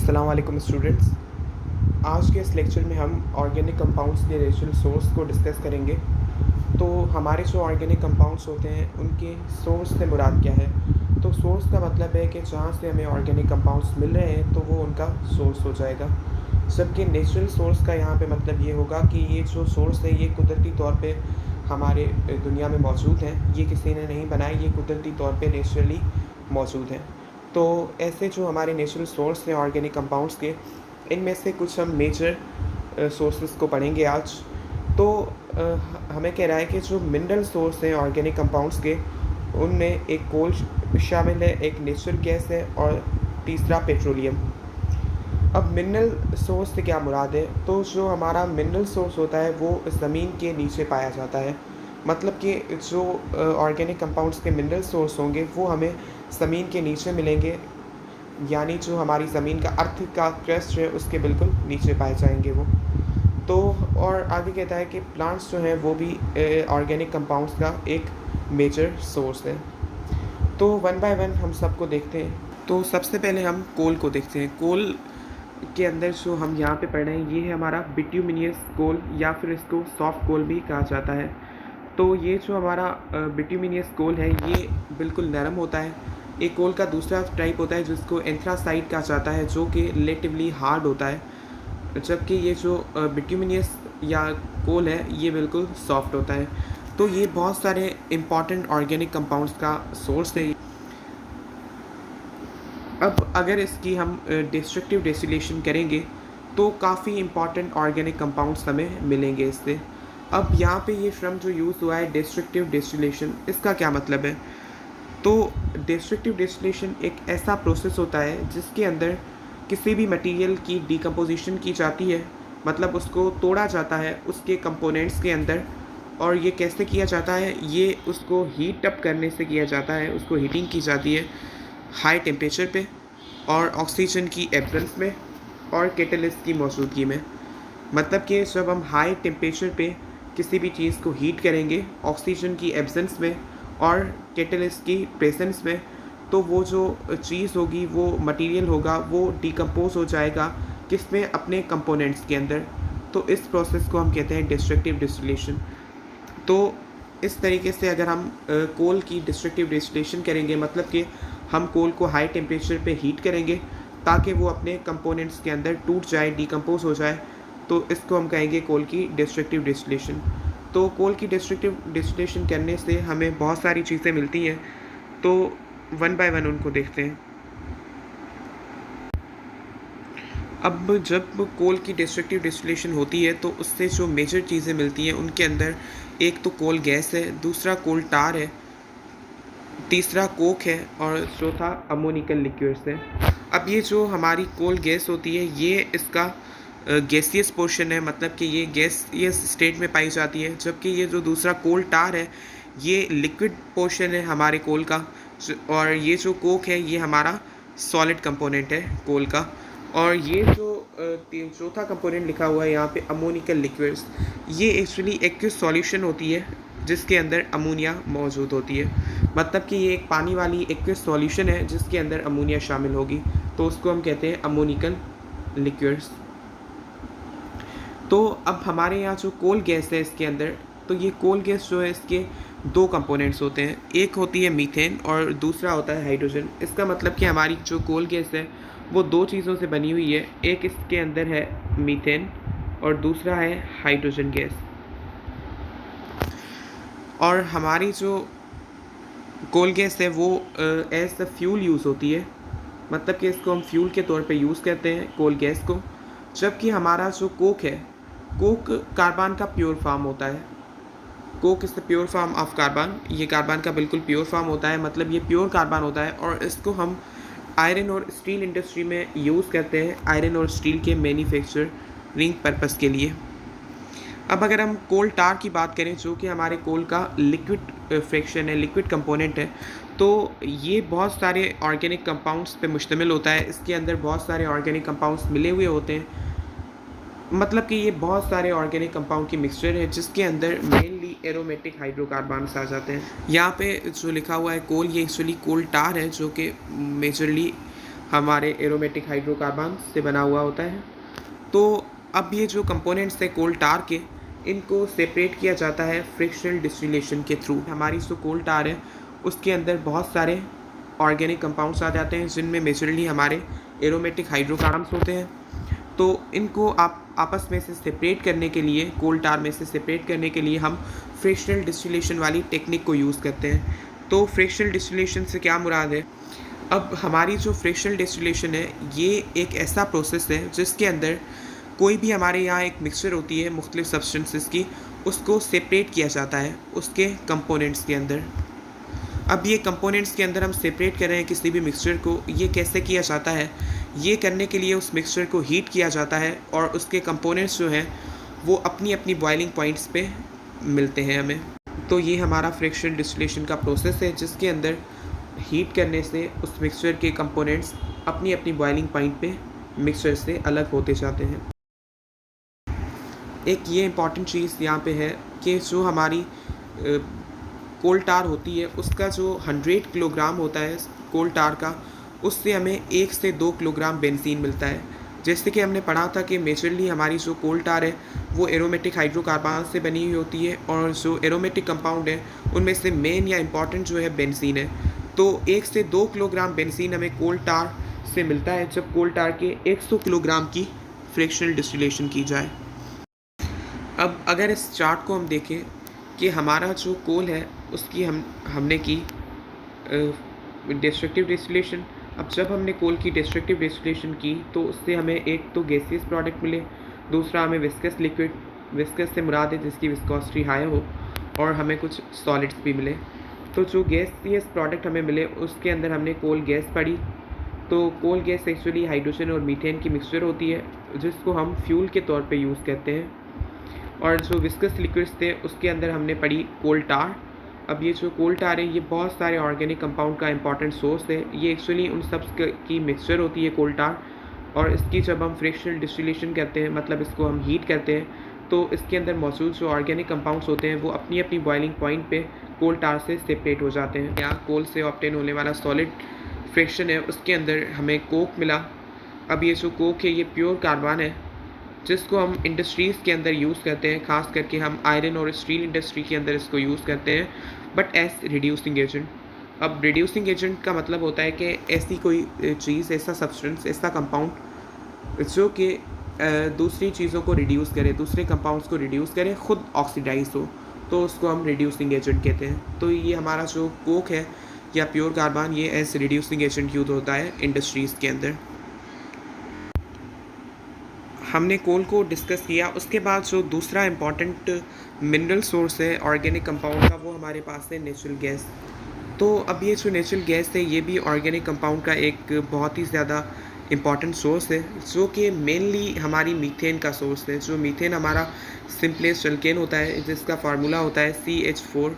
अस्सलाम वालेकुम स्टूडेंट्स। आज के इस लेक्चर में हम ऑर्गेनिक कंपाउंड्स के नेचुरल सोर्स को डिस्कस करेंगे। तो हमारे जो ऑर्गेनिक कंपाउंड्स होते हैं उनके सोर्स से मुराद क्या है। तो सोर्स का मतलब है कि जहाँ से हमें ऑर्गेनिक कंपाउंड्स मिल रहे हैं तो वो उनका सोर्स हो जाएगा। जबकि नेचुरल सोर्स का यहाँ पे मतलब ये होगा कि ये जो सोर्स है ये कुदरती तौर पे हमारे दुनिया में मौजूद हैं, ये किसी ने नहीं बनाए, ये कुदरती तौर पे नेचुरली मौजूद हैं। तो ऐसे जो हमारे नेचुरल सोर्स हैं ऑर्गेनिक कंपाउंड्स के, इनमें से कुछ हम मेजर सोर्सेज़ को पढ़ेंगे आज। तो हमें कह रहा है कि जो मिनरल सोर्स हैं ऑर्गेनिक कंपाउंड्स के, उनमें एक कोल शामिल है, एक नेचुरल गैस है और तीसरा पेट्रोलियम। अब मिनरल सोर्स से क्या मुराद है। तो जो हमारा मिनरल सोर्स होता है वो ज़मीन के नीचे पाया जाता है। मतलब कि जो ऑर्गेनिक कंपाउंड्स के मिनरल सोर्स होंगे वो हमें ज़मीन के नीचे मिलेंगे, यानी जो हमारी ज़मीन का अर्थ का क्रस्ट है उसके बिल्कुल नीचे पाए जाएंगे वो। तो और आगे कहता है कि प्लांट्स जो हैं वो भी ऑर्गेनिक कंपाउंड्स का एक मेजर सोर्स है। तो वन बाय वन हम सबको देखते हैं। तो सबसे पहले हम कोल को देखते हैं। कोल के अंदर जो हम यहाँ पे पढ़ रहे हैं ये है हमारा बिट्यूमिनियस कोल, या फिर इसको सॉफ्ट कोल भी कहा जाता है। तो ये जो हमारा बिट्यूमिनियस कोल है ये बिल्कुल नरम होता है। एक कोल का दूसरा टाइप होता है जिसको एंथ्रासाइट कहा जाता है, जो कि रिलेटिवली हार्ड होता है, जबकि ये जो बिट्यूमिनियस या कोल है ये बिल्कुल सॉफ्ट होता है। तो ये बहुत सारे इम्पॉर्टेंट ऑर्गेनिक कंपाउंड्स का सोर्स है। अब अगर इसकी हम डिस्ट्रक्टिव डिस्टिलेशन करेंगे तो काफ़ी इम्पॉर्टेंट ऑर्गेनिक कंपाउंड्स हमें मिलेंगे इससे। अब यहाँ पे ये शब्द जो यूज़ हुआ है डिस्ट्रक्टिव डिस्टिलेशन, इसका क्या मतलब है। तो डिस्ट्रक्टिव डिस्टिलेशन एक ऐसा प्रोसेस होता है जिसके अंदर किसी भी मटेरियल की डिकम्पोजिशन की जाती है, मतलब उसको तोड़ा जाता है उसके कंपोनेंट्स के अंदर। और ये कैसे किया जाता है, ये उसको हीट अप करने से किया जाता है, उसको हीटिंग की जाती है हाई टेम्परेचर पे और ऑक्सीजन की एब्सेंस में और कैटलिस्ट की मौजूदगी में। मतलब कि जब हम हाई टेम्परेचर पे किसी भी चीज़ को हीट करेंगे ऑक्सीजन की एब्सेंस में और कैटलिस्ट की प्रेजेंस में, तो वो जो चीज़ होगी, वो मटेरियल होगा, वो डिकम्पोज हो जाएगा किसमें, अपने कंपोनेंट्स के अंदर। तो इस प्रोसेस को हम कहते हैं डिस्ट्रक्टिव डिस्टिलेशन। तो इस तरीके से अगर हम कोल की डिस्ट्रक्टिव डिस्टिलेशन करेंगे, मतलब कि हम कोल को हाई टेम्परेचर पे हीट करेंगे ताकि वो अपने कंपोनेंट्स के अंदर टूट जाए, डिकम्पोज हो जाए, तो इसको हम कहेंगे कोल की डिस्ट्रक्टिव डिस्टिलेशन। तो कोल की डिस्ट्रक्टिव डिस्टिलेशन करने से हमें बहुत सारी चीज़ें मिलती हैं। तो वन बाय वन उनको देखते हैं। अब जब कोल की डिस्ट्रक्टिव डिस्टिलेशन होती है तो उससे जो मेजर चीज़ें मिलती हैं उनके अंदर एक तो कोल गैस है, दूसरा कोल टार है, तीसरा कोक है और चौथा अमोनिकल लिक्विड्स है। अब ये जो हमारी कोल गैस होती है ये इसका गैसियस पोर्शन है, मतलब कि ये गैसियस स्टेट में पाई जाती है, जबकि ये जो दूसरा कोल टार है ये लिक्विड पोर्शन है हमारे कोल का। और ये जो कोक है ये हमारा सॉलिड कंपोनेंट है कोल का। और ये जो चौथा कंपोनेंट लिखा हुआ है यहाँ पे अमोनिकल लिक्विड्स, ये एक्चुअली एक सॉल्यूशन होती है जिसके अंदर अमोनिया मौजूद होती है। मतलब कि ये एक पानी वाली एक सॉल्यूशन है जिसके अंदर अमोनिया शामिल होगी, तो उसको हम कहते हैं अमोनिकल लिक्विड्स। तो अब हमारे यहाँ जो कोल गैस है इसके अंदर, तो ये कोल गैस जो है इसके दो कंपोनेंट्स होते हैं, एक होती है मीथेन और दूसरा होता है हाइड्रोजन। इसका मतलब कि हमारी जो कोल गैस है वो दो चीज़ों से बनी हुई है, एक इसके अंदर है मीथेन और दूसरा है हाइड्रोजन गैस। और हमारी जो कोल गैस है वो एज द फ्यूल यूज़ होती है, मतलब कि इसको हम फ्यूल के तौर पे यूज़ करते हैं कोल गैस को। जबकि हमारा जो कोक है, कोक कार्बन का प्योर फॉर्म होता है। Coke is the pure form of carbon, ये कार्बन का बिल्कुल प्योर फॉर्म होता है, मतलब ये प्योर कार्बन होता है। और इसको हम आयरन और स्टील इंडस्ट्री में यूज़ करते हैं, आयरन और स्टील के मैन्युफैक्चरिंग पर्पस के लिए। अब अगर हम कोल टार की बात करें जो कि हमारे कोल का लिक्विड फ्रैक्शन है, लिक्विड कंपोनेंट है, तो ये बहुत सारे ऑर्गेनिक कंपाउंड्स पे मुश्तमिल होता है। इसके अंदर बहुत सारे ऑर्गेनिक कंपाउंड्स मिले हुए होते हैं, मतलब कि ये बहुत सारे ऑर्गेनिक कंपाउंड की मिक्सचर है जिसके अंदर मेनली एरोमेटिक हाइड्रोकार्बन्स आ जाते हैं। यहाँ पे जो लिखा हुआ है कोल, ये एक्चुअली कोल टार है जो कि मेजरली हमारे एरोमेटिक हाइड्रोकार्बन से बना हुआ होता है। तो अब ये जो कंपोनेंट्स हैं कोल टार के, इनको सेपरेट किया जाता है फ्रिक्शनल डिस्टिलेशन के थ्रू। हमारी जो कोल टार है उसके अंदर बहुत सारे ऑर्गेनिक कंपाउंड्स आ जाते हैं, जिनमें मेजरली हमारे एरोमेटिक हाइड्रोकार्बन्स होते हैं। तो इनको आप आपस में से सेपरेट करने के लिए, कोल टार में से सेपरेट करने के लिए हम फ्रिक्शनल डिस्टिलेशन वाली टेक्निक को यूज़ करते हैं। तो फ्रिक्शनल डिस्टिलेशन से क्या मुराद है? अब हमारी जो फ्रिक्शनल डिस्टिलेशन है, ये एक ऐसा प्रोसेस है जिसके अंदर कोई भी हमारे यहाँ एक मिक्सचर होती है मुख्तलिफ सब्सटेंसेस की, उसको सेपरेट किया जाता है उसके कंपोनेंट्स के अंदर। अब ये कंपोनेंट्स के अंदर हम सेपरेट कर रहे हैं किसी भी मिक्सचर को, ये कैसे किया जाता है? ये करने के लिए उस मिक्सचर को हीट किया जाता है और उसके कंपोनेंट्स जो हैं वो अपनी अपनी बॉइलिंग पॉइंट्स पे मिलते हैं हमें। तो ये हमारा फ्रिक्शनल डिस्टिलेशन का प्रोसेस है, जिसके अंदर हीट करने से उस मिक्सचर के कंपोनेंट्स अपनी अपनी बॉइलिंग पॉइंट पे मिक्सचर से अलग होते जाते हैं। एक ये इम्पॉर्टेंट चीज़ यहाँ पे है कि जो हमारी कोल टार होती है, उसका जो 100 किलोग्राम होता है कोल टार का, उससे हमें 1 से 2 किलोग्राम बेंजीन मिलता है। जैसे कि हमने पढ़ा था कि मेजरली हमारी जो कोल टार है वो एरोमेटिक हाइड्रोकार्बन से बनी हुई होती है, और जो एरोमेटिक कंपाउंड है उनमें से मेन या इम्पॉर्टेंट जो है बेंजीन है। तो 1 से 2 किलोग्राम बेंजीन हमें कोल टार से मिलता है जब कोल टार के 100 किलोग्राम की फ्रिक्शनल डिस्टिलेशन की जाए। अब अगर इस चार्ट को हम देखें कि हमारा जो कोल है उसकी हमने की डिस्ट्रक्टिव डिस्टिलेशन। अब जब हमने कोल की डिस्ट्रक्टिव डिस्टिलेशन की तो उससे हमें एक तो गैसियस प्रोडक्ट मिले, दूसरा हमें विस्कस लिक्विड, विस्कस से मुराद है जिसकी विस्कोसिटी हाई हो, और हमें कुछ सॉलिड्स भी मिले। तो जो गैसियस प्रोडक्ट हमें मिले उसके अंदर हमने कोल गैस पढ़ी। तो कोल गैस एक्चुअली हाइड्रोजन और मीथेन की मिक्सचर होती है जिसको हम फ्यूल के तौर पे यूज़ करते हैं। और जो विस्कस लिक्विड्स थे उसके अंदर हमने पढ़ी कोल टार। अब ये जो कोल टार है ये बहुत सारे ऑर्गेनिक कंपाउंड का इंपॉर्टेंट सोर्स है। ये एक्चुअली उन सब की मिक्सचर होती है कोल टार, और इसकी जब हम फ्रिक्शनल डिस्टिलेशन करते हैं, मतलब इसको हम हीट करते हैं, तो इसके अंदर मौजूद जो ऑर्गेनिक कंपाउंड्स होते हैं वो अपनी अपनी बॉइलिंग पॉइंट पे कोल टार से सेपरेट हो जाते हैं। यहाँ कोल से ऑब्टेन होने वाला सॉलिड फ्रिक्शन है, उसके अंदर हमें कोक मिला। अब ये जो कोक है ये प्योर कार्बन है जिसको हम इंडस्ट्रीज़ के अंदर यूज़ करते हैं, ख़ास करके हम आयरन और स्टील इंडस्ट्री के अंदर इसको यूज़ करते हैं, बट एज रिड्यूसिंग एजेंट। अब रिड्यूसिंग एजेंट का मतलब होता है कि ऐसी कोई चीज़, ऐसा सब्सटेंस, ऐसा कंपाउंड जो कि दूसरी चीज़ों को रिड्यूस करे, दूसरे कंपाउंड्स को रिड्यूस करे, ख़ुद ऑक्सीडाइज हो, तो उसको हम रिड्यूसिंग एजेंट कहते हैं। तो ये हमारा जो कोक है या प्योर कार्बन, ये एज रिड्यूसिंग एजेंट यूज़ होता है इंडस्ट्रीज़ के अंदर। हमने कोल को डिस्कस किया। उसके बाद जो दूसरा इम्पॉर्टेंट मिनरल सोर्स है ऑर्गेनिक कंपाउंड का, वो हमारे पास है नेचुरल गैस। तो अब ये जो नेचुरल गैस है ये भी ऑर्गेनिक कंपाउंड का एक बहुत ही ज़्यादा इम्पॉर्टेंट सोर्स है, जो कि मेनली हमारी मीथेन का सोर्स है। जो मीथेन हमारा सिंपलेस्ट अल्केन होता है जिसका फार्मूला होता है CH4।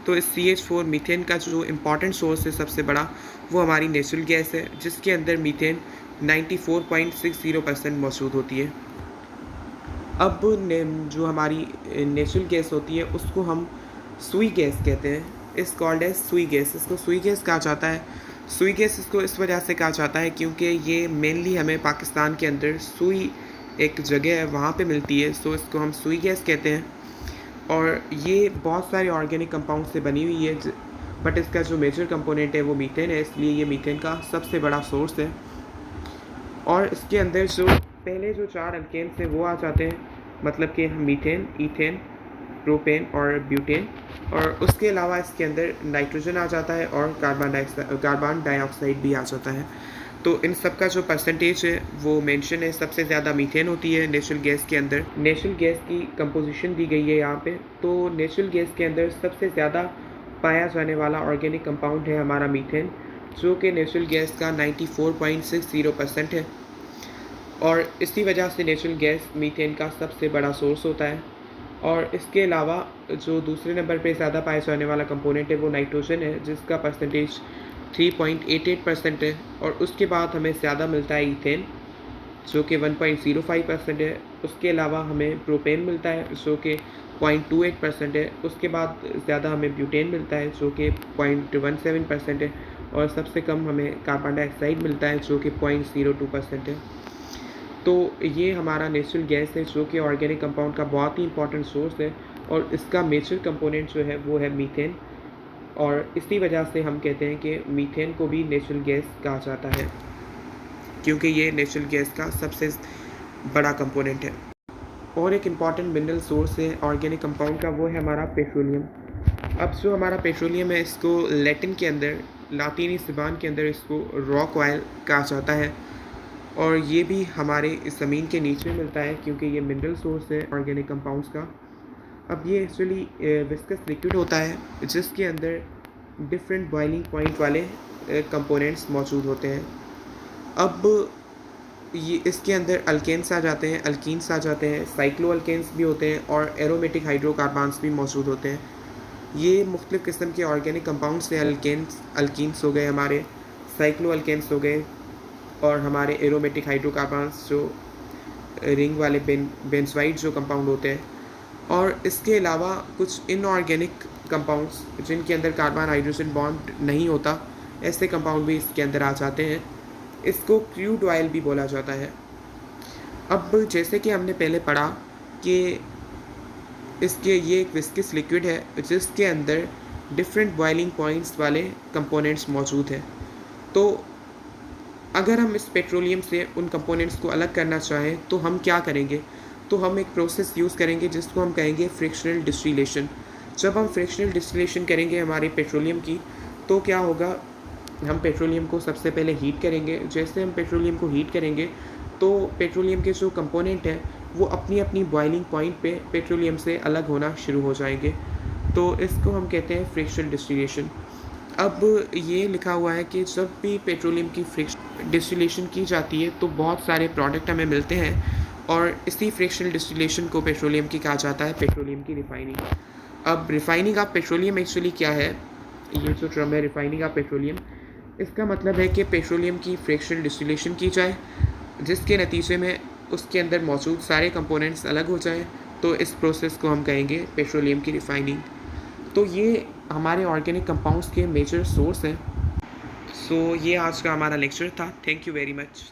तो इस CH4 मीथेन का जो इम्पॉर्टेंट सोर्स है सबसे बड़ा, वो हमारी नेचुरल गैस है, जिसके अंदर मीथेन 94.60% मौजूद होती है। अब जो हमारी नेचुरल गैस होती है उसको हम सुई गैस कहते हैं। इस कॉल्ड एज सुई गैस। इसको सुई गैस कहा जाता है। सुई गैस इसको इस वजह से कहा जाता है क्योंकि ये मेनली हमें पाकिस्तान के अंदर सुई एक जगह है वहाँ पे मिलती है, सो इसको हम सुई गैस कहते हैं। और ये बहुत सारे ऑर्गेनिक कंपाउंड से बनी हुई है, बट इसका जो मेजर कंपोनेंट है वो मीथेन है, इसलिए ये मीथेन का सबसे बड़ा सोर्स है। और इसके अंदर जो पहले जो 4 अल्केन्स हैं वो आ जाते हैं, मतलब कि मीथेन, ईथेन, प्रोपेन और ब्यूटेन। और उसके अलावा इसके अंदर नाइट्रोजन आ जाता है और कार्बन डाइऑक्साइड भी आ जाता है। तो इन सब का जो परसेंटेज है वो मेंशन है। सबसे ज़्यादा मीथेन होती है नेचुरल गैस के अंदर। नेचुरल गैस की कंपोजिशन दी गई है यहाँ पे। तो नेचुरल गैस के अंदर सबसे ज़्यादा पाया जाने वाला ऑर्गेनिक कंपाउंड है हमारा मीथेन, जो कि नेचुरल गैस का 94.60% है। और इसी वजह से नेचुरल गैस मीथेन का सबसे बड़ा सोर्स होता है। और इसके अलावा जो दूसरे नंबर पे ज़्यादा पाया जाने वाला कंपोनेंट है वो नाइट्रोजन है, जिसका परसेंटेज 3.88% है। और उसके बाद हमें ज़्यादा मिलता है ईथेन, जो कि 1.05% है। उसके अलावा हमें प्रोपेन मिलता है जो कि 0.28% है। उसके बाद ज़्यादा हमें ब्यूटेन मिलता है जो कि 0.17% है। और सबसे कम हमें कार्बन डाइऑक्साइड मिलता है जो कि 0.02% है। तो ये हमारा नेचुरल गैस है जो कि ऑर्गेनिक कंपाउंड का बहुत ही इंपॉर्टेंट सोर्स है और इसका मेजर कंपोनेंट जो है वो है मीथेन। और इसी वजह से हम कहते हैं कि मीथेन को भी नेचुरल गैस कहा जाता है, क्योंकि ये नेचुरल गैस का सबसे बड़ा कंपोनेंट है। और एक इम्पॉर्टेंट मिनरल सोर्स है ऑर्गेनिक कंपाउंड का, वो है हमारा पेट्रोलियम। अब जो हमारा पेट्रोलियम है इसको लैटिन के अंदर, लातीनी ज़बान के अंदर इसको रॉक ऑयल कहा जाता है और ये भी हमारे ज़मीन के नीचे मिलता है क्योंकि ये मिनरल सोर्स है ऑर्गेनिक कंपाउंड्स का। अब ये एक्चुअली विस्कस लिक्विड होता है जिसके अंदर डिफरेंट बॉइलिंग पॉइंट वाले कंपोनेंट्स मौजूद होते हैं। अब ये इसके अंदर अल्केन्स आ जाते हैं, अल्कीन्स आ जाते हैं, साइक्लो अल्केन्स भी होते हैं और एरोमेटिक हाइड्रोकार्बन्स भी मौजूद होते हैं। ये मुख्तलिफ़ किस्म के ऑर्गेनिक कंपाउंड्स हैं। अल्कीन्स हो गए हमारे, साइक्लो अल्केन्स हो गए और हमारे एरोमेटिक हाइड्रोकार्बन्स जो रिंग वाले बेंजोइड जो कंपाउंड होते हैं। और इसके अलावा कुछ इनऑर्गेनिक कंपाउंड्स जिनके अंदर कार्बन हाइड्रोजन बॉन्ड नहीं होता, ऐसे कंपाउंड भी इसके अंदर आ जाते हैं। इसको क्रूड ऑयल भी बोला जाता है। अब जैसे कि हमने पहले पढ़ा कि ये एक विस्कस लिक्विड है जिसके अंदर डिफरेंट बॉइलिंग पॉइंट्स वाले कंपोनेंट्स मौजूद हैं। तो अगर हम इस पेट्रोलियम से उन कंपोनेंट्स को अलग करना चाहें तो हम क्या करेंगे? तो हम एक प्रोसेस यूज़ करेंगे जिसको हम कहेंगे फ्रिक्शनल डिस्टिलेशन। जब हम फ्रिक्शनल डिस्टिलेशन करेंगे हमारे पेट्रोलियम की, तो क्या होगा, हम पेट्रोलियम को सबसे पहले हीट करेंगे। जैसे हम पेट्रोलियम को हीट करेंगे तो पेट्रोलियम के जो कंपोनेंट हैं वो अपनी अपनी बॉइलिंग पॉइंट पे पेट्रोलियम से अलग होना शुरू हो जाएंगे। तो इसको हम कहते हैं फ्रिक्शनल डिस्टिलेशन। अब ये लिखा हुआ है कि जब भी पेट्रोलियम की डिस्टिलेशन की जाती है तो बहुत सारे प्रोडक्ट हमें मिलते हैं और इसी फ्रिक्शनल डिस्टिलेशन को पेट्रोलियम की कहा जाता है पेट्रोलियम की रिफाइनिंग। अब रिफाइनिंग ऑफ पेट्रोलियम एक्चुअली क्या है? ये जो टर्म है रिफाइनिंग ऑफ पेट्रोलियम, इसका मतलब है कि पेट्रोलियम की फ्रिक्शनल डिस्टिलेशन की जाए जिसके नतीजे में उसके अंदर मौजूद सारे कंपोनेंट्स अलग हो जाएं। तो इस प्रोसेस को हम कहेंगे पेट्रोलियम की रिफाइनिंग। तो ये हमारे ऑर्गेनिक कंपाउंड्स के मेजर सोर्स हैं। सो ये आज का हमारा लेक्चर था। Thank you very much.